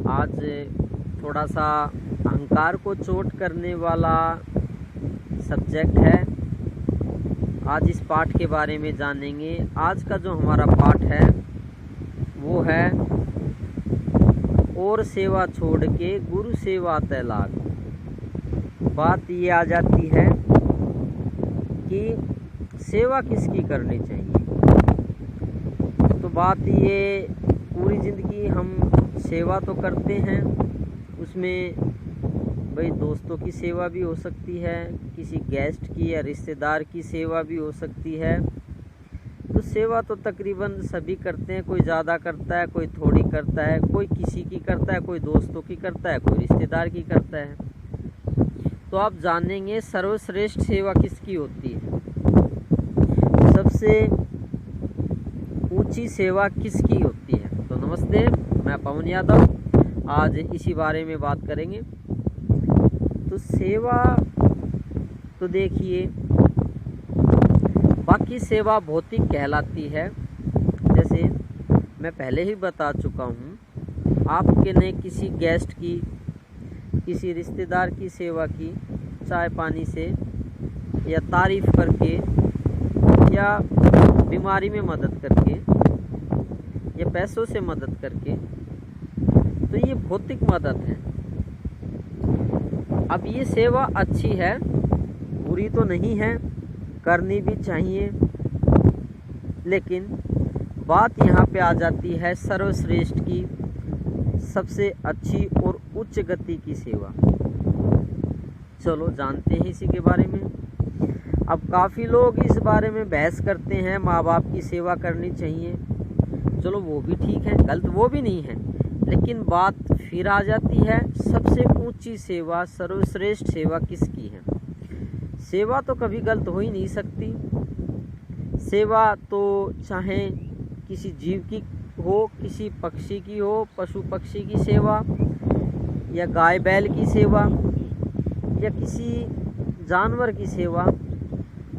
आज थोड़ा सा अहंकार को चोट करने वाला सब्जेक्ट है। आज इस पाठ के बारे में जानेंगे। आज का जो हमारा पाठ है वो है और सेवा छोड़ के गुरु सेवा तय लाग। बात ये आ जाती है कि सेवा किसकी करनी चाहिए। तो बात ये, पूरी ज़िंदगी हम सेवा तो करते हैं, उसमें भाई दोस्तों की सेवा भी हो सकती है, किसी गेस्ट की या रिश्तेदार की सेवा भी हो सकती है। तो सेवा तो तकरीबन सभी करते हैं, कोई ज़्यादा करता है, कोई थोड़ी करता है, कोई किसी की करता है, कोई दोस्तों की करता है, कोई रिश्तेदार की करता है। तो आप जानेंगे सर्वश्रेष्ठ सेवा किसकी होती है, सबसे ऊंची सेवा किसकी होती है। तो नमस्ते, मैं पवन यादव, आज इसी बारे में बात करेंगे। तो सेवा तो देखिए, बाकी सेवा भौतिक कहलाती है। जैसे मैं पहले ही बता चुका हूँ, आपके ने किसी गेस्ट की, किसी रिश्तेदार की सेवा की, चाय पानी से या तारीफ़ करके या बीमारी में मदद करके या पैसों से मदद करके, तो ये भौतिक मदद है। अब ये सेवा अच्छी है, बुरी तो नहीं है, करनी भी चाहिए। लेकिन बात यहाँ पे आ जाती है सर्वश्रेष्ठ की, सबसे अच्छी और उच्च गति की सेवा। चलो जानते हैं इसी के बारे में। अब काफ़ी लोग इस बारे में बहस करते हैं, माँ बाप की सेवा करनी चाहिए। चलो वो भी ठीक है, गलत वो भी नहीं है, लेकिन बात फिर आ जाती है सबसे ऊंची सेवा, सर्वश्रेष्ठ सेवा किसकी है। सेवा तो कभी गलत हो ही नहीं सकती। सेवा तो चाहे किसी जीव की हो, किसी पक्षी की हो, पशु पक्षी की सेवा, या गाय बैल की सेवा, या किसी जानवर की सेवा,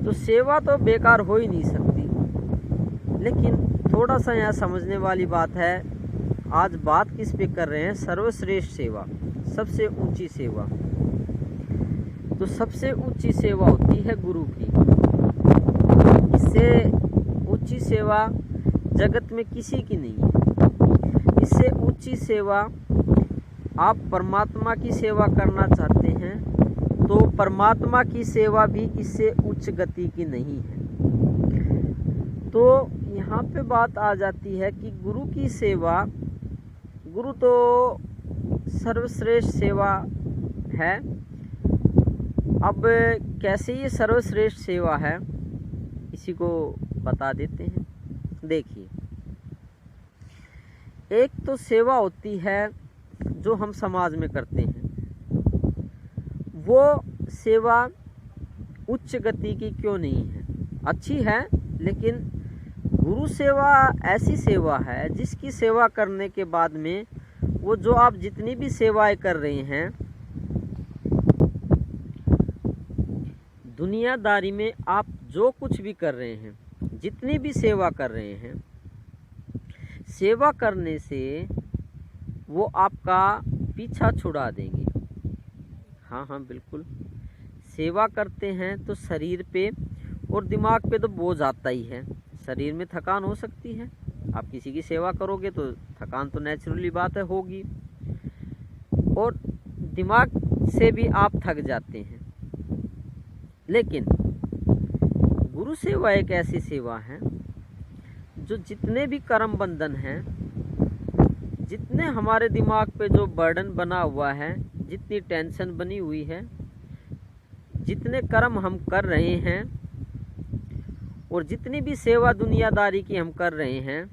तो सेवा तो बेकार हो ही नहीं सकती। लेकिन थोड़ा सा यहाँ समझने वाली बात है, आज बात किस पे कर रहे हैं, सर्वश्रेष्ठ सेवा, सबसे ऊंची सेवा। तो सबसे ऊंची सेवा होती है गुरु की। इससे ऊंची सेवा जगत में किसी की नहीं है। इससे ऊंची सेवा, आप परमात्मा की सेवा करना चाहते हैं तो परमात्मा की सेवा भी इससे उच्च गति की नहीं है। तो यहाँ पे बात आ जाती है कि गुरु की सेवा, गुरु तो सर्वश्रेष्ठ सेवा है। अब कैसे ये सर्वश्रेष्ठ सेवा है, इसी को बता देते हैं। देखिए, एक तो सेवा होती है जो हम समाज में करते हैं, वो सेवा उच्च गति की क्यों नहीं है, अच्छी है। लेकिन गुरु सेवा ऐसी सेवा है जिसकी सेवा करने के बाद में वो जो आप जितनी भी सेवाएं कर रहे हैं, दुनियादारी में आप जो कुछ भी कर रहे हैं, जितनी भी सेवा कर रहे हैं, सेवा करने से वो आपका पीछा छुड़ा देंगे। हाँ हाँ बिल्कुल, सेवा करते हैं तो शरीर पे और दिमाग पे तो बोझ आता ही है। शरीर में थकान हो सकती है, आप किसी की सेवा करोगे तो थकान तो नेचुरली बात है, होगी, और दिमाग से भी आप थक जाते हैं। लेकिन गुरु सेवा एक ऐसी सेवा है जो जितने भी कर्म बंधन हैं, जितने हमारे दिमाग पे जो बर्डन बना हुआ है, जितनी टेंशन बनी हुई है, जितने कर्म हम कर रहे हैं और जितनी भी सेवा दुनियादारी की हम कर रहे हैं,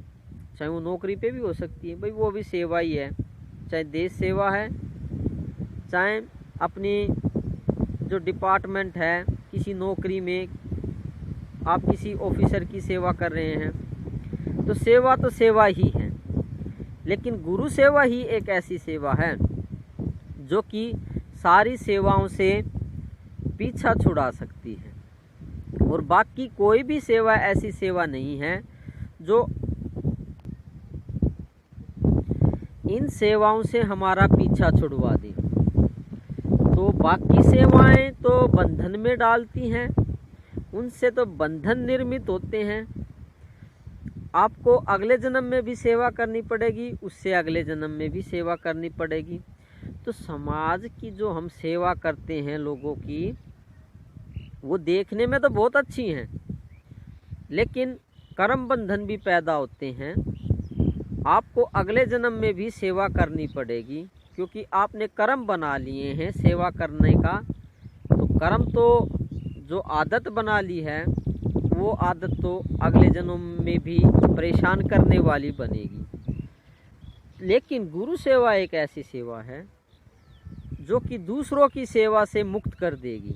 चाहे वो नौकरी पे भी हो सकती है, भाई वो भी सेवा ही है। चाहे देश सेवा है, चाहे अपनी जो डिपार्टमेंट है, किसी नौकरी में आप किसी ऑफिसर की सेवा कर रहे हैं, तो सेवा तो सेवा ही है। लेकिन गुरु सेवा ही एक ऐसी सेवा है जो कि सारी सेवाओं से पीछा छुड़ा सकती है, और बाकी कोई भी सेवा ऐसी सेवा नहीं है जो इन सेवाओं से हमारा पीछा छुड़वा दे। तो बाकी सेवाएं तो बंधन में डालती हैं, उनसे तो बंधन निर्मित होते हैं। आपको अगले जन्म में भी सेवा करनी पड़ेगी, उससे अगले जन्म में भी सेवा करनी पड़ेगी। तो समाज की जो हम सेवा करते हैं लोगों की, वो देखने में तो बहुत अच्छी हैं, लेकिन कर्म बंधन भी पैदा होते हैं। आपको अगले जन्म में भी सेवा करनी पड़ेगी, क्योंकि आपने कर्म बना लिए हैं सेवा करने का। तो कर्म तो जो आदत बना ली है, वो आदत तो अगले जन्म में भी परेशान करने वाली बनेगी। लेकिन गुरु सेवा एक ऐसी सेवा है जो कि दूसरों की सेवा से मुक्त कर देगी।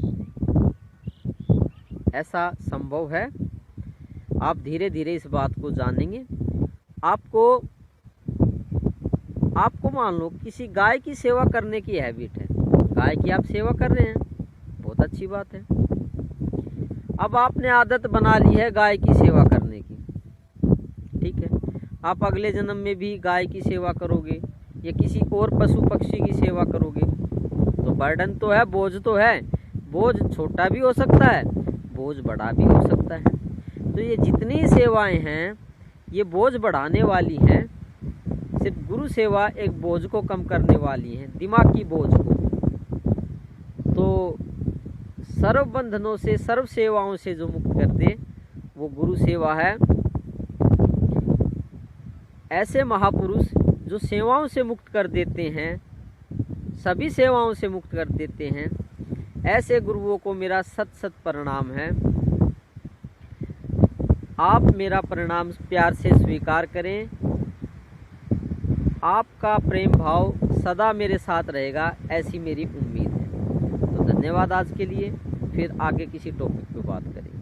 ऐसा संभव है। आप धीरे धीरे इस बात को जानेंगे। आपको मान लो किसी गाय की सेवा करने की हैबिट है, गाय की आप सेवा कर रहे हैं, बहुत अच्छी बात है। अब आपने आदत बना ली है गाय की सेवा करने की, ठीक है। आप अगले जन्म में भी गाय की सेवा करोगे या किसी और पशु पक्षी की सेवा करोगे, तो बर्डन तो है, बोझ तो है। बोझ छोटा भी हो सकता है, बोझ बड़ा भी हो सकता है। तो ये जितनी सेवाएं हैं ये बोझ बढ़ाने वाली हैं। सिर्फ गुरु सेवा एक बोझ को कम करने वाली है, दिमागी बोझ को। तो सर्व बंधनों से, सर्व सेवाओं से जो मुक्त कर दे, वो गुरु सेवा है। ऐसे महापुरुष जो सेवाओं से मुक्त कर देते हैं, सभी सेवाओं से मुक्त कर देते हैं, ऐसे गुरुओं को मेरा सत सत प्रणाम है। आप मेरा प्रणाम प्यार से स्वीकार करें। आपका प्रेम भाव सदा मेरे साथ रहेगा, ऐसी मेरी उम्मीद है। तो धन्यवाद आज के लिए। फिर आगे किसी टॉपिक पे बात करेंगे।